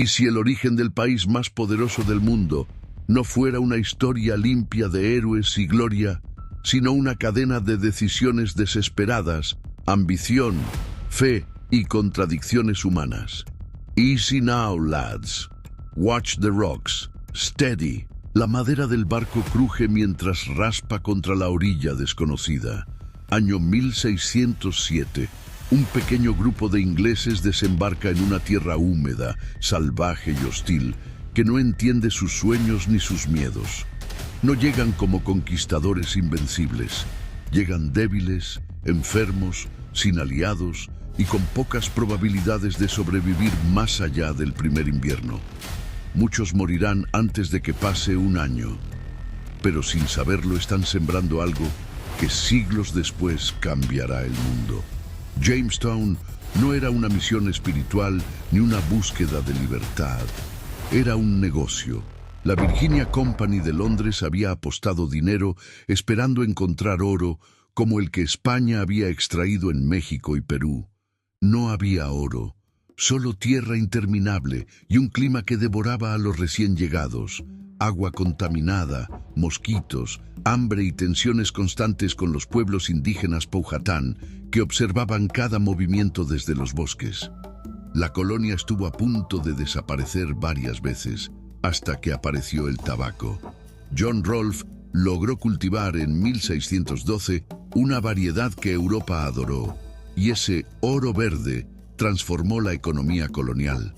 ¿Y si el origen del país más poderoso del mundo no fuera una historia limpia de héroes y gloria, sino una cadena de decisiones desesperadas, ambición, fe y contradicciones humanas? Easy now, lads. Watch the rocks. Steady. La madera del barco cruje mientras raspa contra la orilla desconocida. Año 1607. Un pequeño grupo de ingleses desembarca en una tierra húmeda, salvaje y hostil, que no entiende sus sueños ni sus miedos. No llegan como conquistadores invencibles. Llegan débiles, enfermos, sin aliados y con pocas probabilidades de sobrevivir más allá del primer invierno. Muchos morirán antes de que pase un año, pero sin saberlo están sembrando algo que siglos después cambiará el mundo. Jamestown no era una misión espiritual ni una búsqueda de libertad. Era un negocio. La Virginia Company de Londres había apostado dinero esperando encontrar oro como el que España había extraído en México y Perú. No había oro, solo tierra interminable y un clima que devoraba a los recién llegados. Agua contaminada, mosquitos, hambre y tensiones constantes con los pueblos indígenas Powhatan, que observaban cada movimiento desde los bosques. La colonia estuvo a punto de desaparecer varias veces, hasta que apareció el tabaco. John Rolfe logró cultivar en 1612 una variedad que Europa adoró, y ese oro verde transformó la economía colonial.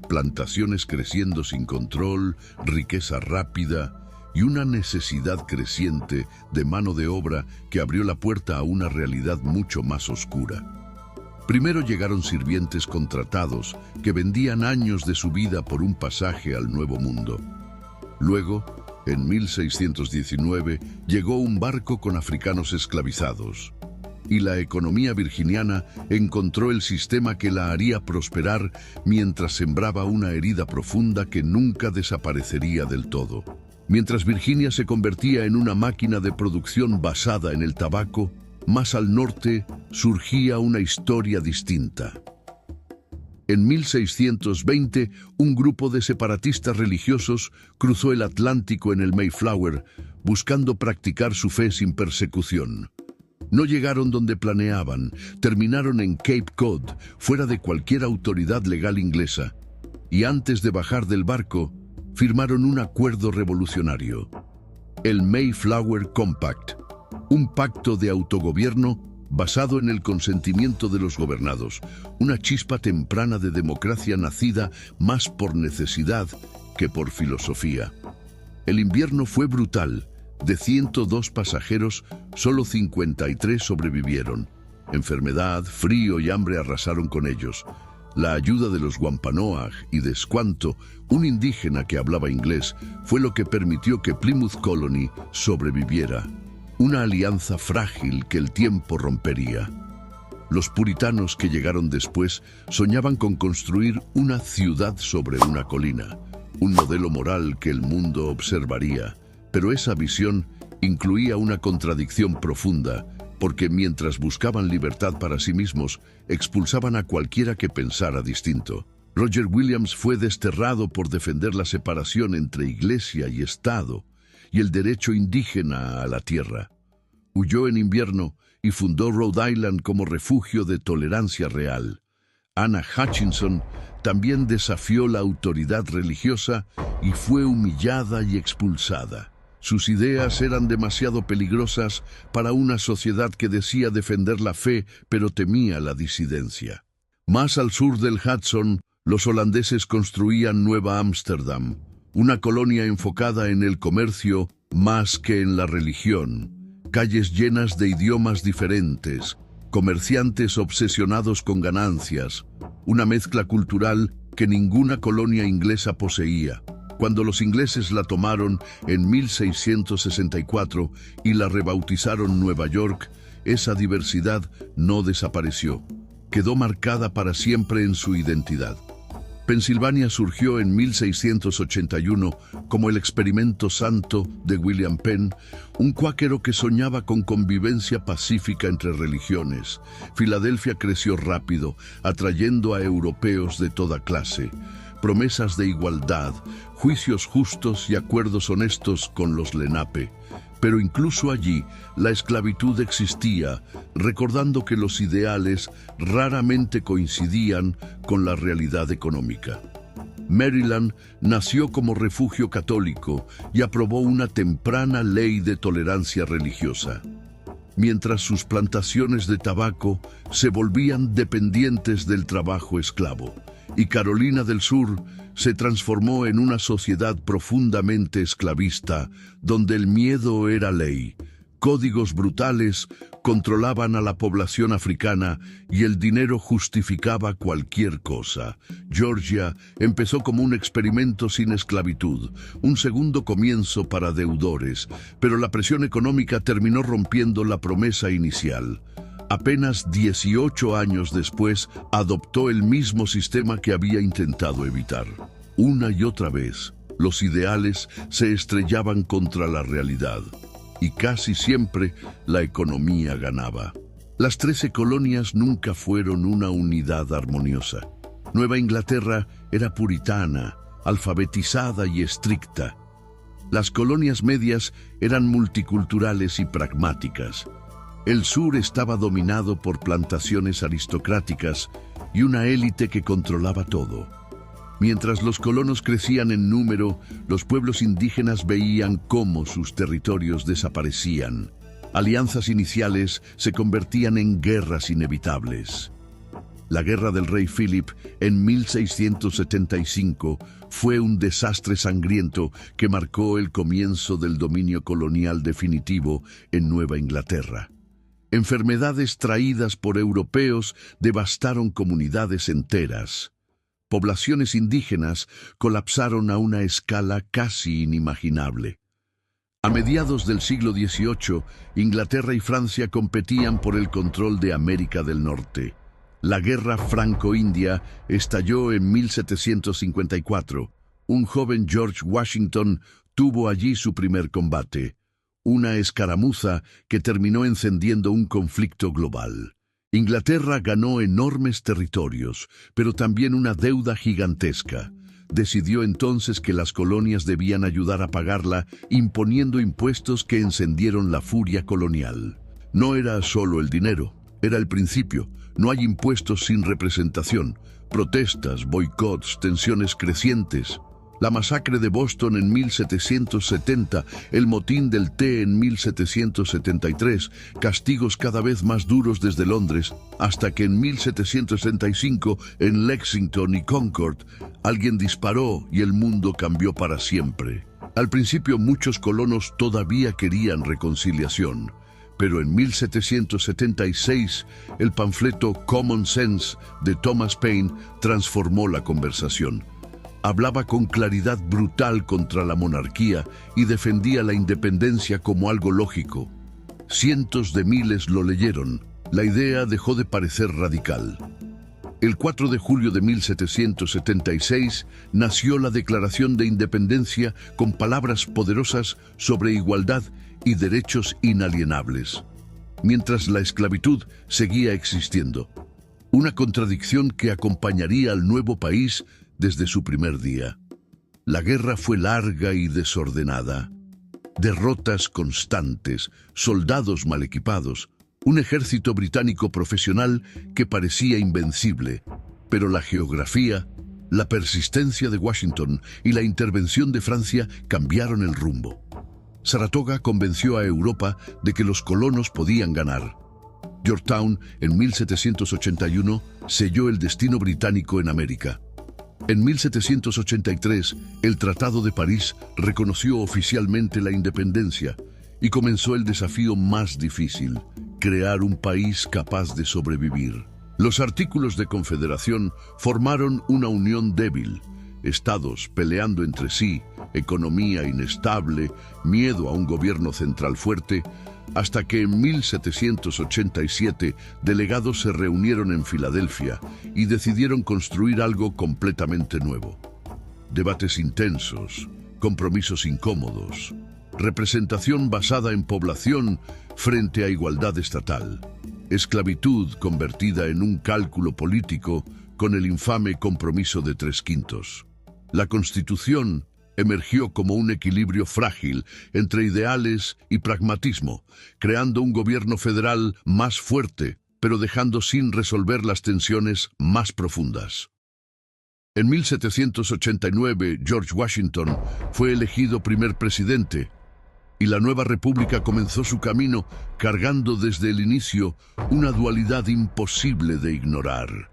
Plantaciones creciendo sin control, riqueza rápida y una necesidad creciente de mano de obra que abrió la puerta a una realidad mucho más oscura. Primero llegaron sirvientes contratados que vendían años de su vida por un pasaje al Nuevo Mundo. Luego, en 1619, llegó un barco con africanos esclavizados. Y la economía virginiana encontró el sistema que la haría prosperar mientras sembraba una herida profunda que nunca desaparecería del todo. Mientras Virginia se convertía en una máquina de producción basada en el tabaco, más al norte surgía una historia distinta. En 1620, un grupo de separatistas religiosos cruzó el Atlántico en el Mayflower, buscando practicar su fe sin persecución. No llegaron donde planeaban, terminaron en Cape Cod, fuera de cualquier autoridad legal inglesa, y antes de bajar del barco, firmaron un acuerdo revolucionario, el Mayflower Compact, un pacto de autogobierno basado en el consentimiento de los gobernados, una chispa temprana de democracia nacida más por necesidad que por filosofía. El invierno fue brutal. De 102 pasajeros, solo 53 sobrevivieron. Enfermedad, frío y hambre arrasaron con ellos. La ayuda de los Wampanoag y de Squanto, un indígena que hablaba inglés, fue lo que permitió que Plymouth Colony sobreviviera. Una alianza frágil que el tiempo rompería. Los puritanos que llegaron después soñaban con construir una ciudad sobre una colina, un modelo moral que el mundo observaría. Pero esa visión incluía una contradicción profunda, porque mientras buscaban libertad para sí mismos, expulsaban a cualquiera que pensara distinto. Roger Williams fue desterrado por defender la separación entre iglesia y Estado y el derecho indígena a la tierra. Huyó en invierno y fundó Rhode Island como refugio de tolerancia real. Anna Hutchinson también desafió la autoridad religiosa y fue humillada y expulsada. Sus ideas eran demasiado peligrosas para una sociedad que decía defender la fe, pero temía la disidencia. Más al sur del Hudson, los holandeses construían Nueva Ámsterdam, una colonia enfocada en el comercio más que en la religión. Calles llenas de idiomas diferentes, comerciantes obsesionados con ganancias, una mezcla cultural que ninguna colonia inglesa poseía. Cuando los ingleses la tomaron en 1664 y la rebautizaron Nueva York, esa diversidad no desapareció. Quedó marcada para siempre en su identidad. Pensilvania surgió en 1681 como el experimento santo de William Penn, un cuáquero que soñaba con convivencia pacífica entre religiones. Filadelfia creció rápido, atrayendo a europeos de toda clase. promesas de igualdad, juicios justos y acuerdos honestos con los Lenape. Pero incluso allí, la esclavitud existía, recordando que los ideales raramente coincidían con la realidad económica. Maryland nació como refugio católico y aprobó una temprana ley de tolerancia religiosa, mientras sus plantaciones de tabaco se volvían dependientes del trabajo esclavo, y Carolina del Sur se transformó en una sociedad profundamente esclavista, donde el miedo era ley, códigos brutales controlaban a la población africana y el dinero justificaba cualquier cosa. Georgia empezó como un experimento sin esclavitud, un segundo comienzo para deudores, pero la presión económica terminó rompiendo la promesa inicial. Apenas 18 años después, adoptó el mismo sistema que había intentado evitar. Una y otra vez, los ideales se estrellaban contra la realidad, y casi siempre la economía ganaba. Las 13 colonias nunca fueron una unidad armoniosa. Nueva Inglaterra era puritana, alfabetizada y estricta. Las colonias medias eran multiculturales y pragmáticas. El sur estaba dominado por plantaciones aristocráticas y una élite que controlaba todo. Mientras los colonos crecían en número, los pueblos indígenas veían cómo sus territorios desaparecían. Alianzas iniciales se convertían en guerras inevitables. La guerra del rey Philip en 1675 fue un desastre sangriento que marcó el comienzo del dominio colonial definitivo en Nueva Inglaterra. Enfermedades traídas por europeos devastaron comunidades enteras. Poblaciones indígenas colapsaron a una escala casi inimaginable. A mediados del siglo XVIII, Inglaterra y Francia competían por el control de América del Norte. La guerra franco-india estalló en 1754. Un joven George Washington tuvo allí su primer combate, una escaramuza que terminó encendiendo un conflicto global. Inglaterra ganó enormes territorios, pero también una deuda gigantesca. Decidió entonces que las colonias debían ayudar a pagarla, imponiendo impuestos que encendieron la furia colonial. No era solo el dinero, era el principio. No hay impuestos sin representación. Protestas, boicots, tensiones crecientes. La masacre de Boston en 1770, el motín del té en 1773, castigos cada vez más duros desde Londres, hasta que en 1765, en Lexington y Concord, alguien disparó y el mundo cambió para siempre. Al principio muchos colonos todavía querían reconciliación, pero en 1776, el panfleto Common Sense de Thomas Paine transformó la conversación. Hablaba con claridad brutal contra la monarquía y defendía la independencia como algo lógico. Cientos de miles lo leyeron. La idea dejó de parecer radical. El 4 de julio de 1776 nació la Declaración de Independencia con palabras poderosas sobre igualdad y derechos inalienables, mientras la esclavitud seguía existiendo. Una contradicción que acompañaría al nuevo país desde su primer día. La guerra fue larga y desordenada. Derrotas constantes, soldados mal equipados, un ejército británico profesional que parecía invencible, pero la geografía, la persistencia de Washington y la intervención de Francia cambiaron el rumbo. Saratoga convenció a Europa de que los colonos podían ganar. Yorktown, en 1781, selló el destino británico en América. En 1783, el Tratado de París reconoció oficialmente la independencia y comenzó el desafío más difícil: crear un país capaz de sobrevivir. Los artículos de confederación formaron una unión débil, estados peleando entre sí, economía inestable, miedo a un gobierno central fuerte, hasta que en 1787 delegados se reunieron en Filadelfia y decidieron construir algo completamente nuevo. Debates intensos, compromisos incómodos, representación basada en población frente a igualdad estatal, esclavitud convertida en un cálculo político con el infame compromiso de 3/5. La Constitución emergió como un equilibrio frágil entre ideales y pragmatismo, creando un gobierno federal más fuerte, pero dejando sin resolver las tensiones más profundas. En 1789, George Washington fue elegido primer presidente, y la nueva república comenzó su camino cargando desde el inicio una dualidad imposible de ignorar.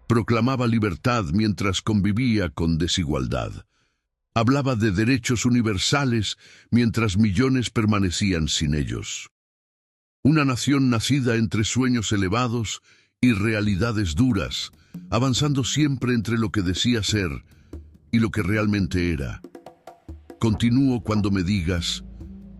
Proclamaba libertad mientras convivía con desigualdad. Hablaba de derechos universales mientras millones permanecían sin ellos. Una nación nacida entre sueños elevados y realidades duras, avanzando siempre entre lo que decía ser y lo que realmente era. Continúo cuando me digas,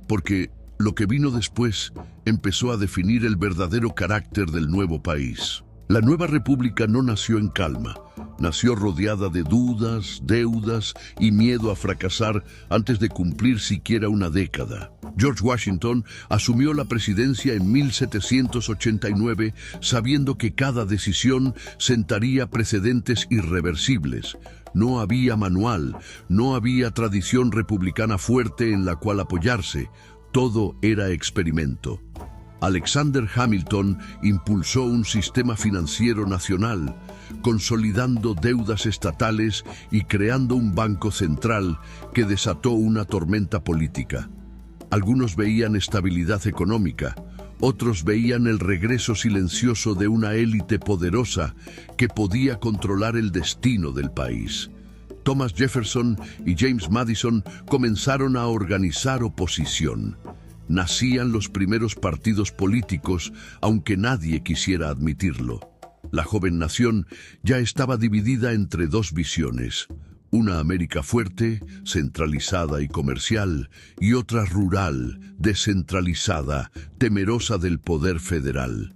porque lo que vino después empezó a definir el verdadero carácter del nuevo país. La nueva república no nació en calma, nació rodeada de dudas, deudas y miedo a fracasar antes de cumplir siquiera una década. George Washington asumió la presidencia en 1789 sabiendo que cada decisión sentaría precedentes irreversibles. No había manual, no había tradición republicana fuerte en la cual apoyarse, todo era experimento. Alexander Hamilton impulsó un sistema financiero nacional, consolidando deudas estatales y creando un banco central que desató una tormenta política. Algunos veían estabilidad económica, otros veían el regreso silencioso de una élite poderosa que podía controlar el destino del país. Thomas Jefferson y James Madison comenzaron a organizar oposición. Nacían los primeros partidos políticos, aunque nadie quisiera admitirlo. La joven nación ya estaba dividida entre dos visiones: una América fuerte, centralizada y comercial, y otra rural, descentralizada, temerosa del poder federal.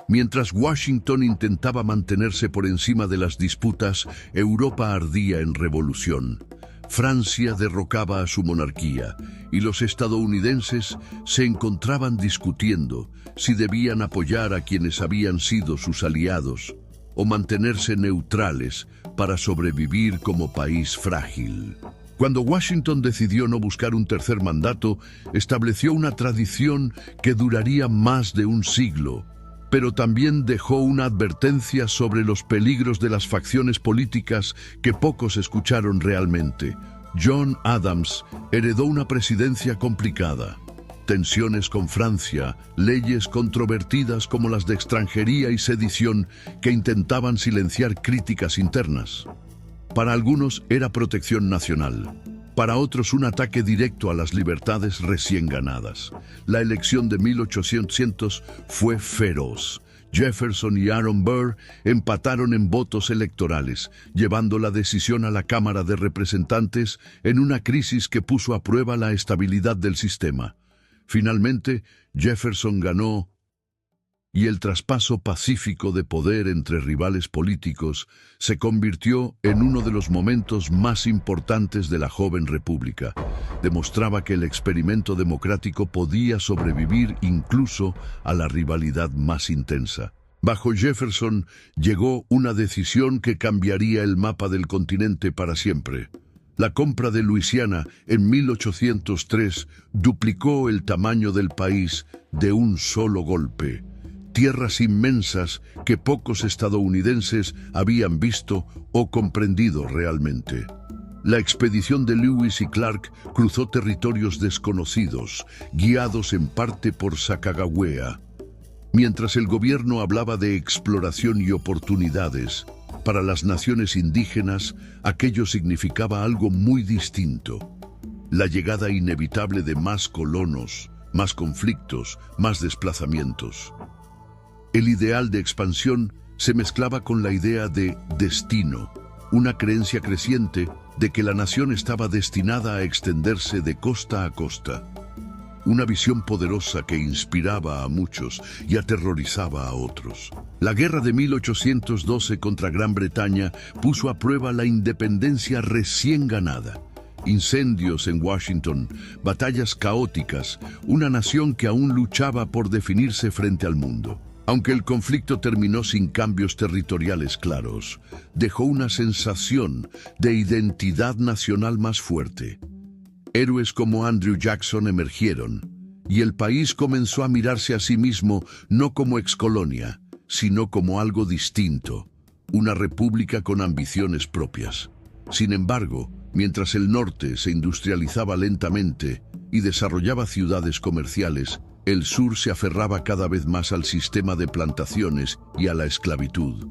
Mientras Washington intentaba mantenerse por encima de las disputas, Europa ardía en revolución. Francia derrocaba a su monarquía y los estadounidenses se encontraban discutiendo si debían apoyar a quienes habían sido sus aliados o mantenerse neutrales para sobrevivir como país frágil. Cuando Washington decidió no buscar un tercer mandato, estableció una tradición que duraría más de un siglo, pero también dejó una advertencia sobre los peligros de las facciones políticas que pocos escucharon realmente. John Adams heredó una presidencia complicada. Tensiones con Francia, leyes controvertidas como las de extranjería y sedición que intentaban silenciar críticas internas. Para algunos era protección nacional, para otros un ataque directo a las libertades recién ganadas. La elección de 1800 fue feroz. Jefferson y Aaron Burr empataron en votos electorales, llevando la decisión a la Cámara de Representantes en una crisis que puso a prueba la estabilidad del sistema. Finalmente, Jefferson ganó, y el traspaso pacífico de poder entre rivales políticos se convirtió en uno de los momentos más importantes de la joven república. Demostraba que el experimento democrático podía sobrevivir incluso a la rivalidad más intensa. Bajo Jefferson llegó una decisión que cambiaría el mapa del continente para siempre. La compra de Luisiana en 1803 duplicó el tamaño del país de un solo golpe. Tierras inmensas que pocos estadounidenses habían visto o comprendido realmente. La expedición de Lewis y Clark cruzó territorios desconocidos, guiados en parte por Sacagawea. Mientras el gobierno hablaba de exploración y oportunidades, para las naciones indígenas aquello significaba algo muy distinto. La llegada inevitable de más colonos, más conflictos, más desplazamientos. El ideal de expansión se mezclaba con la idea de destino, una creencia creciente de que la nación estaba destinada a extenderse de costa a costa. Una visión poderosa que inspiraba a muchos y aterrorizaba a otros. La guerra de 1812 contra Gran Bretaña puso a prueba la independencia recién ganada. Incendios en Washington, batallas caóticas, una nación que aún luchaba por definirse frente al mundo. Aunque el conflicto terminó sin cambios territoriales claros, dejó una sensación de identidad nacional más fuerte. Héroes como Andrew Jackson emergieron, y el país comenzó a mirarse a sí mismo no como excolonia, sino como algo distinto, una república con ambiciones propias. Sin embargo, mientras el norte se industrializaba lentamente y desarrollaba ciudades comerciales, el sur se aferraba cada vez más al sistema de plantaciones y a la esclavitud.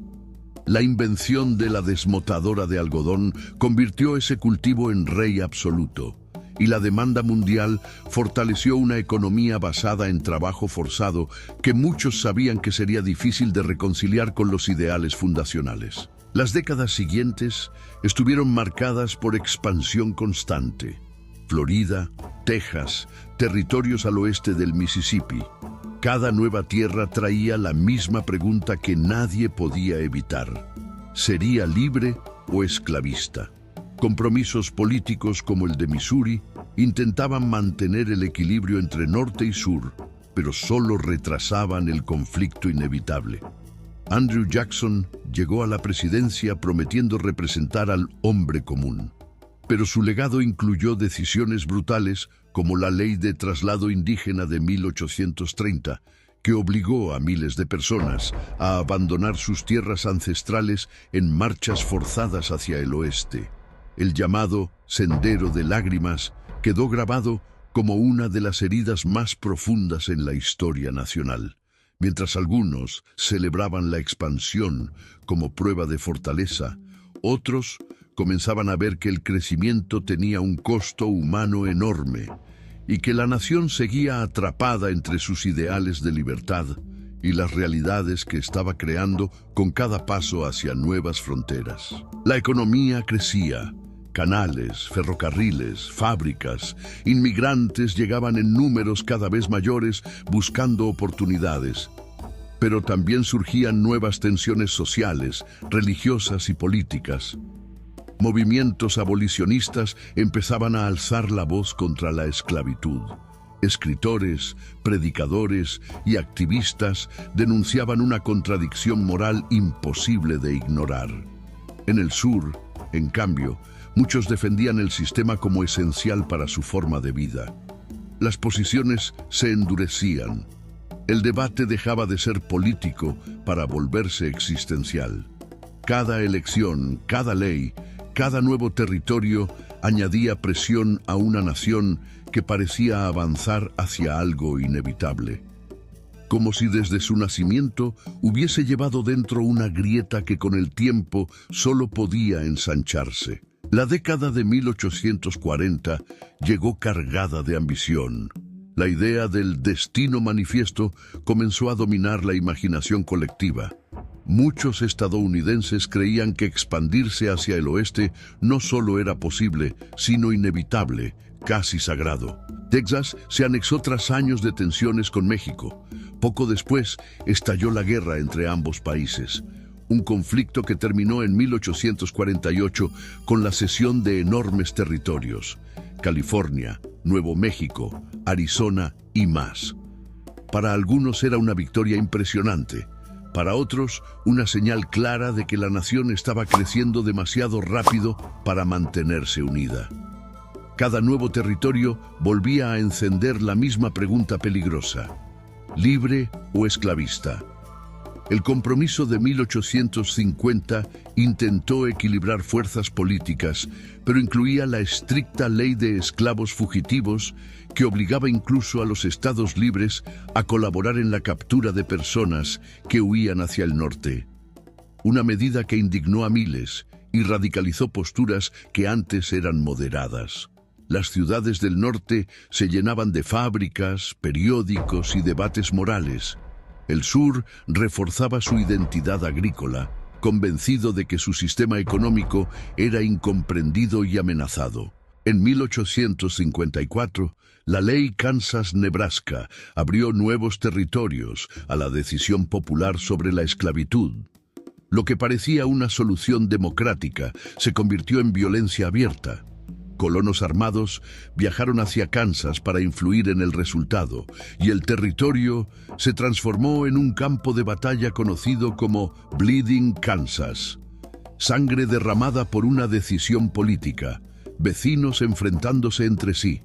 La invención de la desmotadora de algodón convirtió ese cultivo en rey absoluto, y la demanda mundial fortaleció una economía basada en trabajo forzado que muchos sabían que sería difícil de reconciliar con los ideales fundacionales. Las décadas siguientes estuvieron marcadas por expansión constante. Florida, Texas, territorios al oeste del Mississippi. Cada nueva tierra traía la misma pregunta que nadie podía evitar. ¿Sería libre o esclavista? Compromisos políticos como el de Missouri intentaban mantener el equilibrio entre norte y sur, pero solo retrasaban el conflicto inevitable. Andrew Jackson llegó a la presidencia prometiendo representar al hombre común. Pero su legado incluyó decisiones brutales como la Ley de Traslado Indígena de 1830, que obligó a miles de personas a abandonar sus tierras ancestrales en marchas forzadas hacia el oeste. El llamado Sendero de Lágrimas quedó grabado como una de las heridas más profundas en la historia nacional. Mientras algunos celebraban la expansión como prueba de fortaleza, otros comenzaban a ver que el crecimiento tenía un costo humano enorme y que la nación seguía atrapada entre sus ideales de libertad y las realidades que estaba creando con cada paso hacia nuevas fronteras. La economía crecía. Canales, ferrocarriles, fábricas, inmigrantes llegaban en números cada vez mayores buscando oportunidades. Pero también surgían nuevas tensiones sociales, religiosas y políticas. Movimientos abolicionistas empezaban a alzar la voz contra la esclavitud. Escritores, predicadores y activistas denunciaban una contradicción moral imposible de ignorar. En el sur, en cambio, muchos defendían el sistema como esencial para su forma de vida. Las posiciones se endurecían. El debate dejaba de ser político para volverse existencial. Cada elección, cada ley, cada nuevo territorio añadía presión a una nación que parecía avanzar hacia algo inevitable. Como si desde su nacimiento hubiese llevado dentro una grieta que con el tiempo solo podía ensancharse. La década de 1840 llegó cargada de ambición. La idea del destino manifiesto comenzó a dominar la imaginación colectiva. Muchos estadounidenses creían que expandirse hacia el oeste no solo era posible, sino inevitable, casi sagrado. Texas se anexó tras años de tensiones con México. Poco después estalló la guerra entre ambos países. Un conflicto que terminó en 1848 con la cesión de enormes territorios: California, Nuevo México, Arizona y más. Para algunos era una victoria impresionante. Para otros, una señal clara de que la nación estaba creciendo demasiado rápido para mantenerse unida. Cada nuevo territorio volvía a encender la misma pregunta peligrosa: ¿libre o esclavista? El compromiso de 1850 intentó equilibrar fuerzas políticas, pero incluía la estricta ley de esclavos fugitivos que obligaba incluso a los estados libres a colaborar en la captura de personas que huían hacia el norte. Una medida que indignó a miles y radicalizó posturas que antes eran moderadas. Las ciudades del norte se llenaban de fábricas, periódicos y debates morales. El sur reforzaba su identidad agrícola, convencido de que su sistema económico era incomprendido y amenazado. En 1854, la ley Kansas-Nebraska abrió nuevos territorios a la decisión popular sobre la esclavitud. Lo que parecía una solución democrática se convirtió en violencia abierta. Colonos armados viajaron hacia Kansas para influir en el resultado, y el territorio se transformó en un campo de batalla conocido como Bleeding Kansas. Sangre derramada por una decisión política, vecinos enfrentándose entre sí,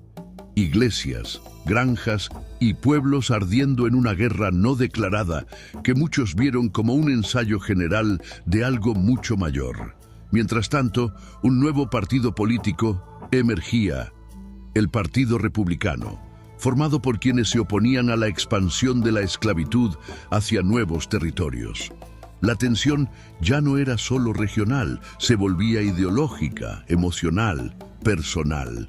iglesias, granjas y pueblos ardiendo en una guerra no declarada que muchos vieron como un ensayo general de algo mucho mayor. Mientras tanto, un nuevo partido político emergía, el Partido Republicano, formado por quienes se oponían a la expansión de la esclavitud hacia nuevos territorios. La tensión ya no era solo regional, se volvía ideológica, emocional, personal.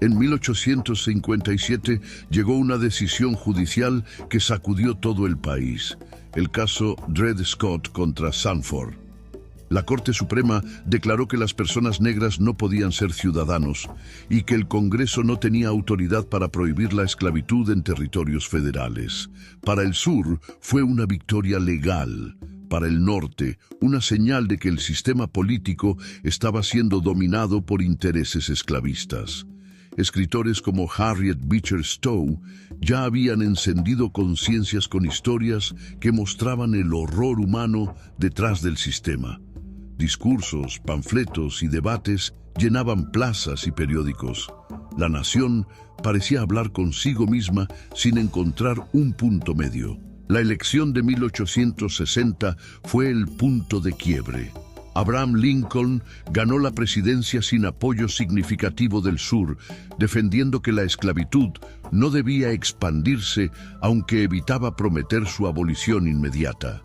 En 1857 llegó una decisión judicial que sacudió todo el país, el caso Dred Scott contra Sanford. La Corte Suprema declaró que las personas negras no podían ser ciudadanos y que el Congreso no tenía autoridad para prohibir la esclavitud en territorios federales. Para el sur fue una victoria legal. Para el norte, una señal de que el sistema político estaba siendo dominado por intereses esclavistas. Escritores como Harriet Beecher Stowe ya habían encendido conciencias con historias que mostraban el horror humano detrás del sistema. Discursos, panfletos y debates llenaban plazas y periódicos. La nación parecía hablar consigo misma sin encontrar un punto medio. La elección de 1860 fue el punto de quiebre. Abraham Lincoln ganó la presidencia sin apoyo significativo del sur, defendiendo que la esclavitud no debía expandirse, aunque evitaba prometer su abolición inmediata.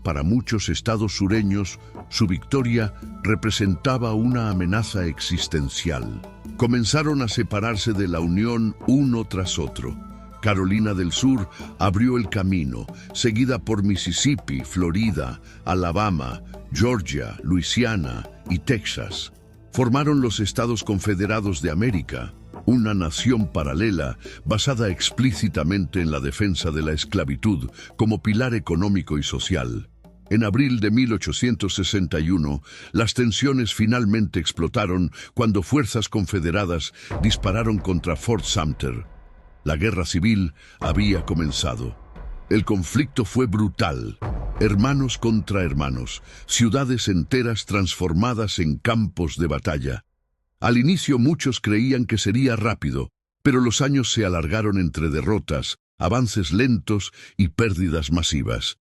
Para muchos estados sureños, su victoria representaba una amenaza existencial. Comenzaron a separarse de la Unión uno tras otro. Carolina del Sur abrió el camino, seguida por Mississippi, Florida, Alabama, Georgia, Luisiana y Texas. Formaron los Estados Confederados de América, una nación paralela basada explícitamente en la defensa de la esclavitud como pilar económico y social. En abril de 1861, las tensiones finalmente explotaron cuando fuerzas confederadas dispararon contra Fort Sumter. La guerra civil había comenzado. El conflicto fue brutal. Hermanos contra hermanos, ciudades enteras transformadas en campos de batalla. Al inicio muchos creían que sería rápido, pero los años se alargaron entre derrotas, avances lentos y pérdidas masivas.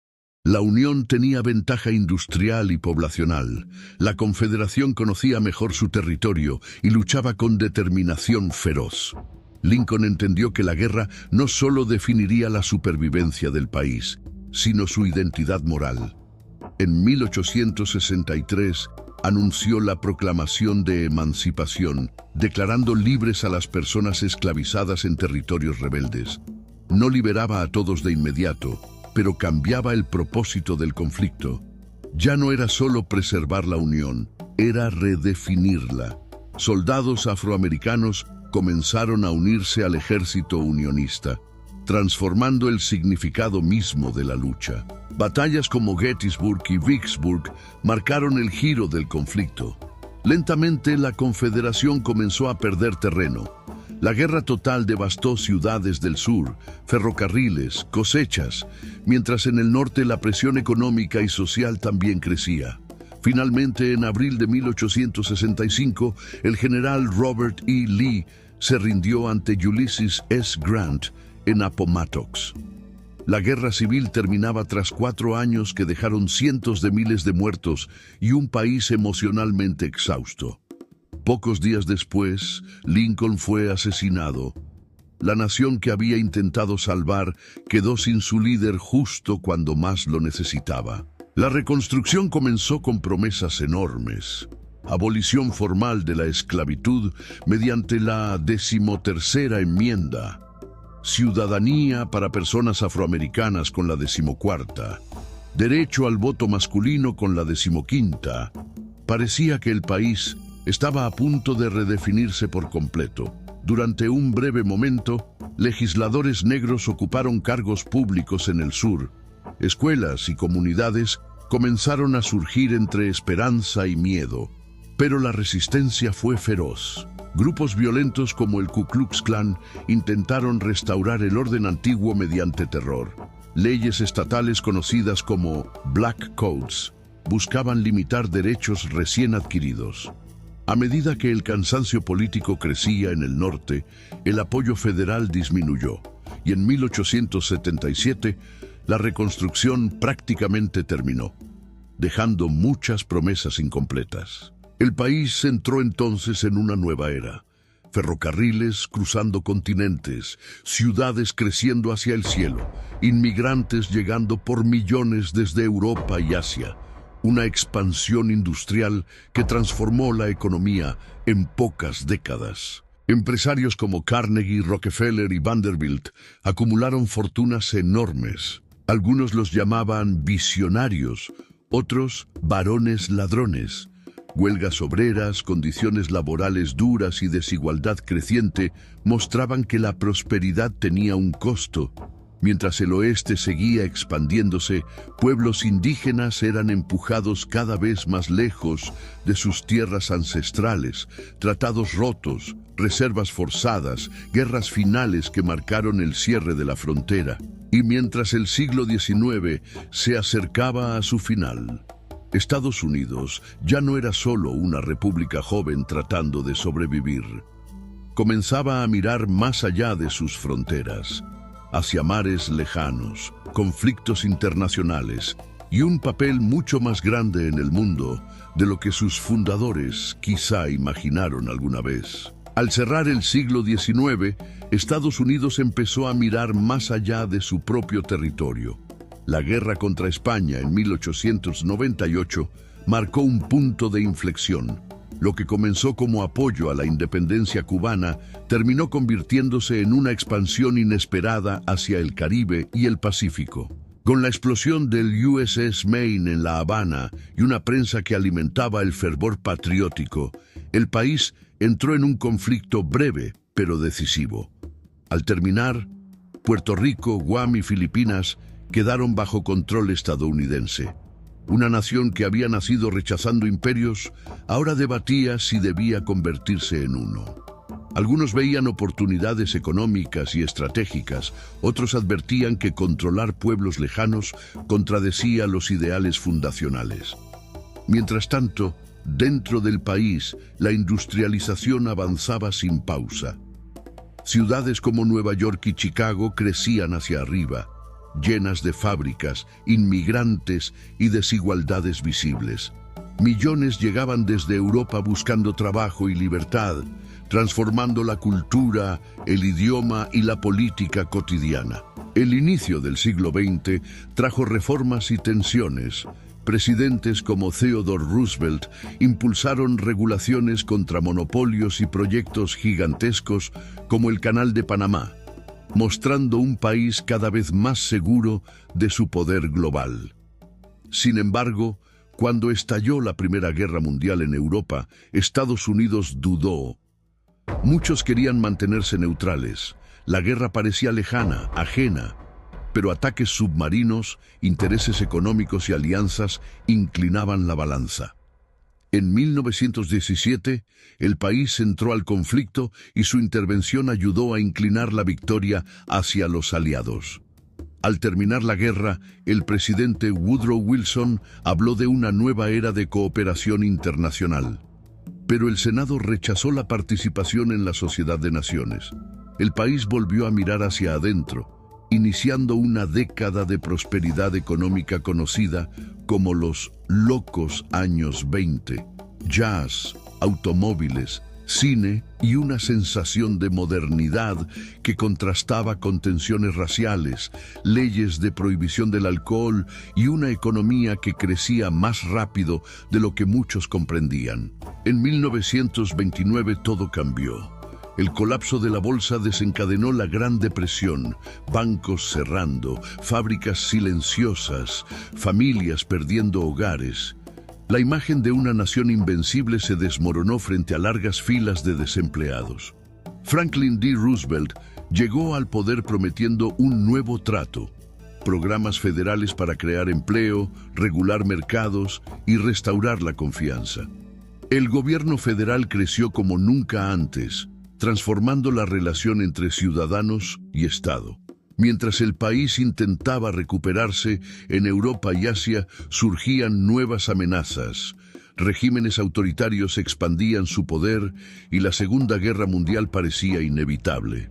La Unión tenía ventaja industrial y poblacional. La Confederación conocía mejor su territorio y luchaba con determinación feroz. Lincoln entendió que la guerra no solo definiría la supervivencia del país, sino su identidad moral. En 1863 anunció la proclamación de emancipación, declarando libres a las personas esclavizadas en territorios rebeldes. No liberaba a todos de inmediato, pero cambiaba el propósito del conflicto. Ya no era solo preservar la Unión, era redefinirla. Soldados afroamericanos comenzaron a unirse al ejército unionista, transformando el significado mismo de la lucha. Batallas como Gettysburg y Vicksburg marcaron el giro del conflicto. Lentamente la Confederación comenzó a perder terreno. La guerra total devastó ciudades del sur, ferrocarriles, cosechas, mientras en el norte la presión económica y social también crecía. Finalmente, en abril de 1865, el general Robert E. Lee se rindió ante Ulysses S. Grant en Appomattox. La guerra civil terminaba tras 4 años que dejaron cientos de miles de muertos y un país emocionalmente exhausto. Pocos días después, Lincoln fue asesinado. La nación que había intentado salvar quedó sin su líder justo cuando más lo necesitaba. La reconstrucción comenzó con promesas enormes. Abolición formal de la esclavitud mediante la 13ª enmienda. Ciudadanía para personas afroamericanas con la 14ª. Derecho al voto masculino con la 15ª. Parecía que el país estaba a punto de redefinirse por completo. Durante un breve momento, legisladores negros ocuparon cargos públicos en el sur. Escuelas y comunidades comenzaron a surgir entre esperanza y miedo, pero la resistencia fue feroz. Grupos violentos como el Ku Klux Klan intentaron restaurar el orden antiguo mediante terror. Leyes estatales conocidas como Black Codes buscaban limitar derechos recién adquiridos. A medida que el cansancio político crecía en el norte, el apoyo federal disminuyó, y en 1877 la reconstrucción prácticamente terminó, dejando muchas promesas incompletas. El país entró entonces en una nueva era. Ferrocarriles cruzando continentes, ciudades creciendo hacia el cielo, inmigrantes llegando por millones desde Europa y Asia. Una expansión industrial que transformó la economía en pocas décadas. Empresarios como Carnegie, Rockefeller y Vanderbilt acumularon fortunas enormes. Algunos los llamaban visionarios, otros varones ladrones. Huelgas obreras, condiciones laborales duras y desigualdad creciente mostraban que la prosperidad tenía un costo. Mientras el oeste seguía expandiéndose, pueblos indígenas eran empujados cada vez más lejos de sus tierras ancestrales, tratados rotos, reservas forzadas, guerras finales que marcaron el cierre de la frontera. Y mientras el siglo XIX se acercaba a su final, Estados Unidos ya no era solo una república joven tratando de sobrevivir. Comenzaba a mirar más allá de sus fronteras, hacia mares lejanos, conflictos internacionales y un papel mucho más grande en el mundo de lo que sus fundadores quizá imaginaron alguna vez. Al cerrar el siglo XIX, Estados Unidos empezó a mirar más allá de su propio territorio. La guerra contra España en 1898 marcó un punto de inflexión. Lo que comenzó como apoyo a la independencia cubana terminó convirtiéndose en una expansión inesperada hacia el Caribe y el Pacífico. Con la explosión del USS Maine en La Habana y una prensa que alimentaba el fervor patriótico, el país entró en un conflicto breve pero decisivo. Al terminar, Puerto Rico, Guam y Filipinas quedaron bajo control estadounidense. Una nación que había nacido rechazando imperios, ahora debatía si debía convertirse en uno. Algunos veían oportunidades económicas y estratégicas, otros advertían que controlar pueblos lejanos contradecía los ideales fundacionales. Mientras tanto, dentro del país, la industrialización avanzaba sin pausa. Ciudades como Nueva York y Chicago crecían hacia arriba, llenas de fábricas, inmigrantes y desigualdades visibles. Millones llegaban desde Europa buscando trabajo y libertad, transformando la cultura, el idioma y la política cotidiana. El inicio del siglo XX trajo reformas y tensiones. Presidentes como Theodore Roosevelt impulsaron regulaciones contra monopolios y proyectos gigantescos como el Canal de Panamá, mostrando un país cada vez más seguro de su poder global. Sin embargo, cuando estalló la Primera Guerra Mundial en Europa, Estados Unidos dudó. Muchos querían mantenerse neutrales. La guerra parecía lejana, ajena, pero ataques submarinos, intereses económicos y alianzas inclinaban la balanza. En 1917, el país entró al conflicto y su intervención ayudó a inclinar la victoria hacia los aliados. Al terminar la guerra, el presidente Woodrow Wilson habló de una nueva era de cooperación internacional. Pero el Senado rechazó la participación en la Sociedad de Naciones. El país volvió a mirar hacia adentro, iniciando una década de prosperidad económica conocida como los locos años 20. Jazz, automóviles, cine y una sensación de modernidad que contrastaba con tensiones raciales, leyes de prohibición del alcohol y una economía que crecía más rápido de lo que muchos comprendían. En 1929 todo cambió. El colapso de la bolsa desencadenó la Gran Depresión, bancos cerrando, fábricas silenciosas, familias perdiendo hogares. La imagen de una nación invencible se desmoronó frente a largas filas de desempleados. Franklin D. Roosevelt llegó al poder prometiendo un nuevo trato, programas federales para crear empleo, regular mercados y restaurar la confianza. El gobierno federal creció como nunca antes, transformando la relación entre ciudadanos y Estado. Mientras el país intentaba recuperarse, en Europa y Asia surgían nuevas amenazas. Regímenes autoritarios expandían su poder y la Segunda Guerra Mundial parecía inevitable.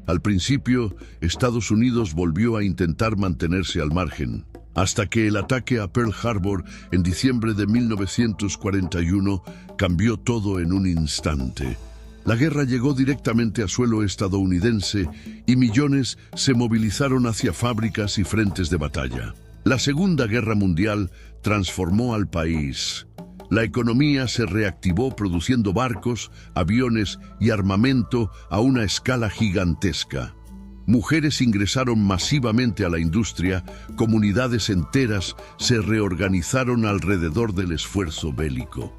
Al principio, Estados Unidos volvió a intentar mantenerse al margen, hasta que el ataque a Pearl Harbor en diciembre de 1941 cambió todo en un instante. La guerra llegó directamente a suelo estadounidense y millones se movilizaron hacia fábricas y frentes de batalla. La Segunda Guerra Mundial transformó al país. La economía se reactivó produciendo barcos, aviones y armamento a una escala gigantesca. Mujeres ingresaron masivamente a la industria, comunidades enteras se reorganizaron alrededor del esfuerzo bélico.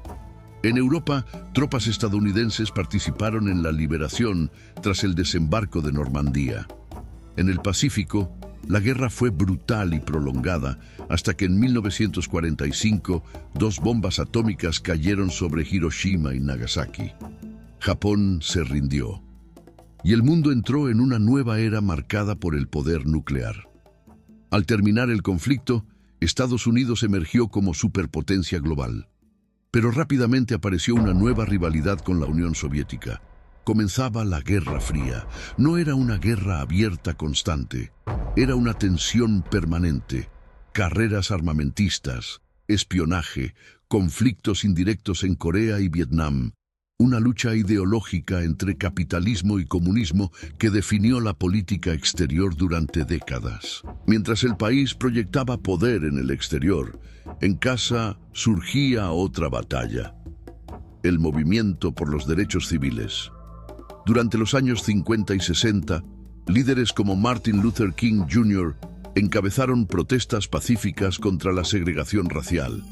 En Europa, tropas estadounidenses participaron en la liberación tras el desembarco de Normandía. En el Pacífico, la guerra fue brutal y prolongada hasta que en 1945 dos bombas atómicas cayeron sobre Hiroshima y Nagasaki. Japón se rindió y el mundo entró en una nueva era marcada por el poder nuclear. Al terminar el conflicto, Estados Unidos emergió como superpotencia global. Pero rápidamente apareció una nueva rivalidad con la Unión Soviética. Comenzaba la Guerra Fría. No era una guerra abierta constante, era una tensión permanente. Carreras armamentistas, espionaje, conflictos indirectos en Corea y Vietnam. Una lucha ideológica entre capitalismo y comunismo que definió la política exterior durante décadas. Mientras el país proyectaba poder en el exterior, en casa surgía otra batalla: el movimiento por los derechos civiles. Durante los años 50 y 60, líderes como Martin Luther King Jr. encabezaron protestas pacíficas contra la segregación racial.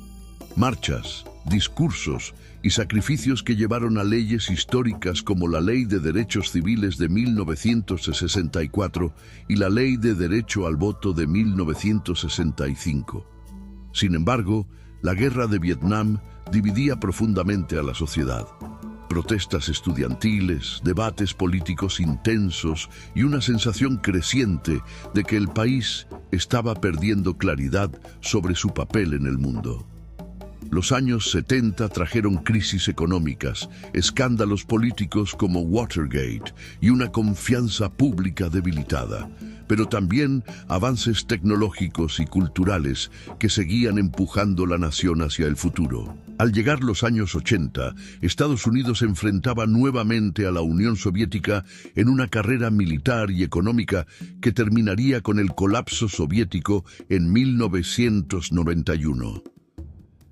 Marchas, discursos y sacrificios que llevaron a leyes históricas como la Ley de Derechos Civiles de 1964 y la Ley de Derecho al Voto de 1965. Sin embargo, la guerra de Vietnam dividía profundamente a la sociedad. Protestas estudiantiles, debates políticos intensos y una sensación creciente de que el país estaba perdiendo claridad sobre su papel en el mundo. Los años 70 trajeron crisis económicas, escándalos políticos como Watergate y una confianza pública debilitada, pero también avances tecnológicos y culturales que seguían empujando la nación hacia el futuro. Al llegar los años 80, Estados Unidos se enfrentaba nuevamente a la Unión Soviética en una carrera militar y económica que terminaría con el colapso soviético en 1991.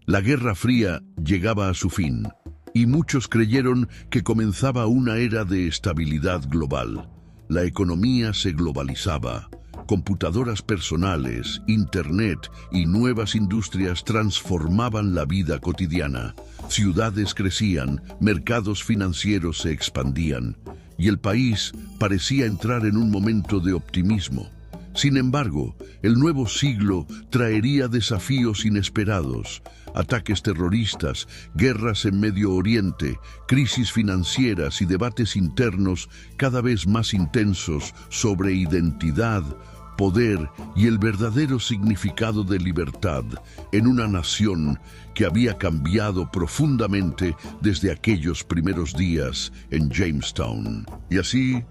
La Guerra Fría llegaba a su fin, y muchos creyeron que comenzaba una era de estabilidad global. La economía se globalizaba. Computadoras personales, Internet y nuevas industrias transformaban la vida cotidiana. Ciudades crecían, mercados financieros se expandían, y el país parecía entrar en un momento de optimismo. Sin embargo, el nuevo siglo traería desafíos inesperados: ataques terroristas, guerras en Medio Oriente, crisis financieras y debates internos cada vez más intensos sobre identidad, poder y el verdadero significado de libertad en una nación que había cambiado profundamente desde aquellos primeros días en Jamestown. Y así,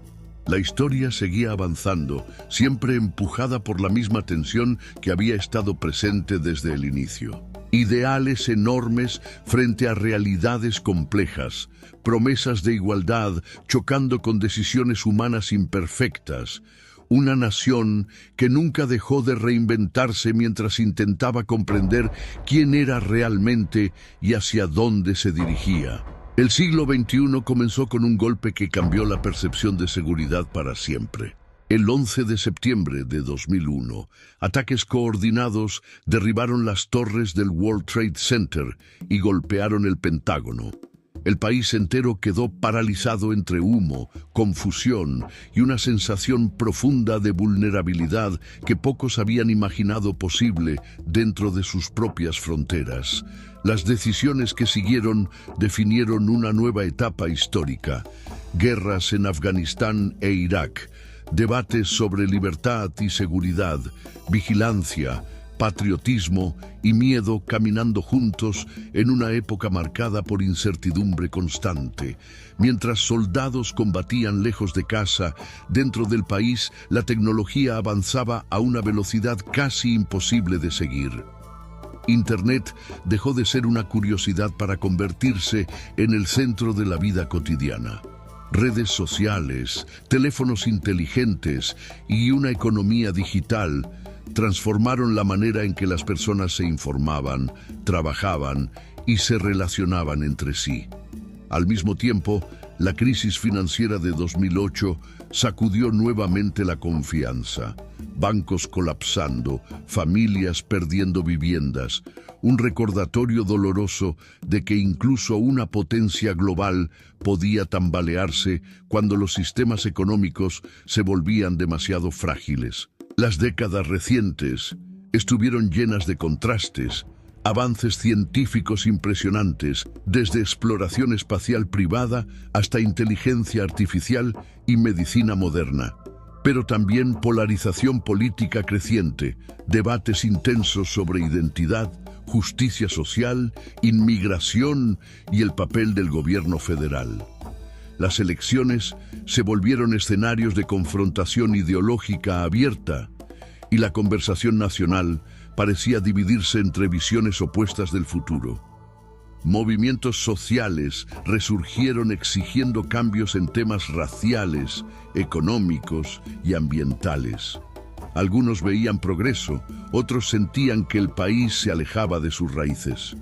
la historia seguía avanzando, siempre empujada por la misma tensión que había estado presente desde el inicio. Ideales enormes frente a realidades complejas, promesas de igualdad chocando con decisiones humanas imperfectas. Una nación que nunca dejó de reinventarse mientras intentaba comprender quién era realmente y hacia dónde se dirigía. El siglo XXI comenzó con un golpe que cambió la percepción de seguridad para siempre. El 11 de septiembre de 2001, ataques coordinados derribaron las torres del World Trade Center y golpearon el Pentágono. El país entero quedó paralizado entre humo, confusión y una sensación profunda de vulnerabilidad que pocos habían imaginado posible dentro de sus propias fronteras. Las decisiones que siguieron definieron una nueva etapa histórica. Guerras en Afganistán e Irak, debates sobre libertad y seguridad, vigilancia, patriotismo y miedo caminando juntos en una época marcada por incertidumbre constante. Mientras soldados combatían lejos de casa, dentro del país la tecnología avanzaba a una velocidad casi imposible de seguir. Internet dejó de ser una curiosidad para convertirse en el centro de la vida cotidiana. Redes sociales, teléfonos inteligentes y una economía digital transformaron la manera en que las personas se informaban, trabajaban y se relacionaban entre sí. Al mismo tiempo, la crisis financiera de 2008 sacudió nuevamente la confianza. Bancos colapsando, familias perdiendo viviendas, un recordatorio doloroso de que incluso una potencia global podía tambalearse cuando los sistemas económicos se volvían demasiado frágiles. Las décadas recientes estuvieron llenas de contrastes, avances científicos impresionantes, desde exploración espacial privada hasta inteligencia artificial y medicina moderna. Pero también polarización política creciente, debates intensos sobre identidad, justicia social, inmigración y el papel del gobierno federal. Las elecciones se volvieron escenarios de confrontación ideológica abierta y la conversación nacional parecía dividirse entre visiones opuestas del futuro. Movimientos sociales resurgieron exigiendo cambios en temas raciales, económicos y ambientales. Algunos veían progreso, otros sentían que el país se alejaba de sus raíces.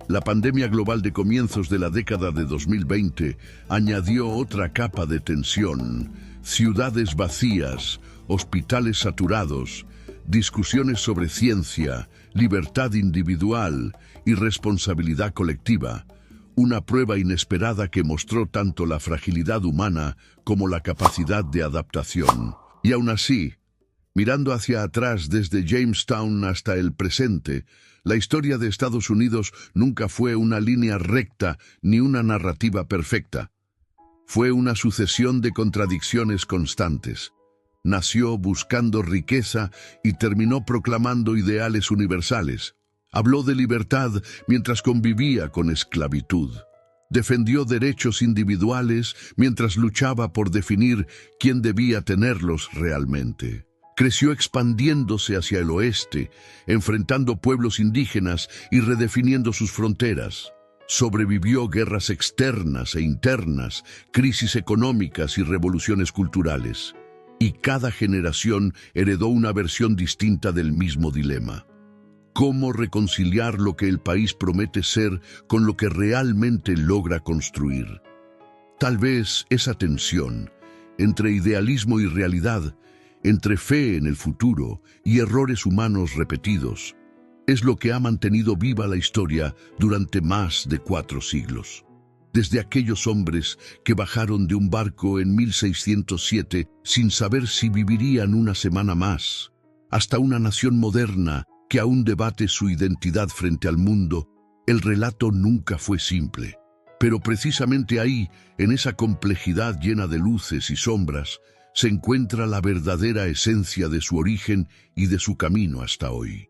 La pandemia global de comienzos de la década de 2020 añadió otra capa de tensión: ciudades vacías, hospitales saturados, discusiones sobre ciencia, libertad individual y responsabilidad colectiva, una prueba inesperada que mostró tanto la fragilidad humana como la capacidad de adaptación. Y aún así, mirando hacia atrás desde Jamestown hasta el presente, la historia de Estados Unidos nunca fue una línea recta ni una narrativa perfecta. Fue una sucesión de contradicciones constantes. Nació buscando riqueza y terminó proclamando ideales universales. Habló de libertad mientras convivía con esclavitud. Defendió derechos individuales mientras luchaba por definir quién debía tenerlos realmente. Creció expandiéndose hacia el oeste, enfrentando pueblos indígenas y redefiniendo sus fronteras. Sobrevivió guerras externas e internas, crisis económicas y revoluciones culturales. Y cada generación heredó una versión distinta del mismo dilema. ¿Cómo reconciliar lo que el país promete ser con lo que realmente logra construir? Tal vez esa tensión entre idealismo y realidad, entre fe en el futuro y errores humanos repetidos, es lo que ha mantenido viva la historia durante más de 4 siglos. Desde aquellos hombres que bajaron de un barco en 1607 sin saber si vivirían una semana más, hasta una nación moderna que aún debate su identidad frente al mundo, el relato nunca fue simple. Pero precisamente ahí, en esa complejidad llena de luces y sombras, se encuentra la verdadera esencia de su origen y de su camino hasta hoy.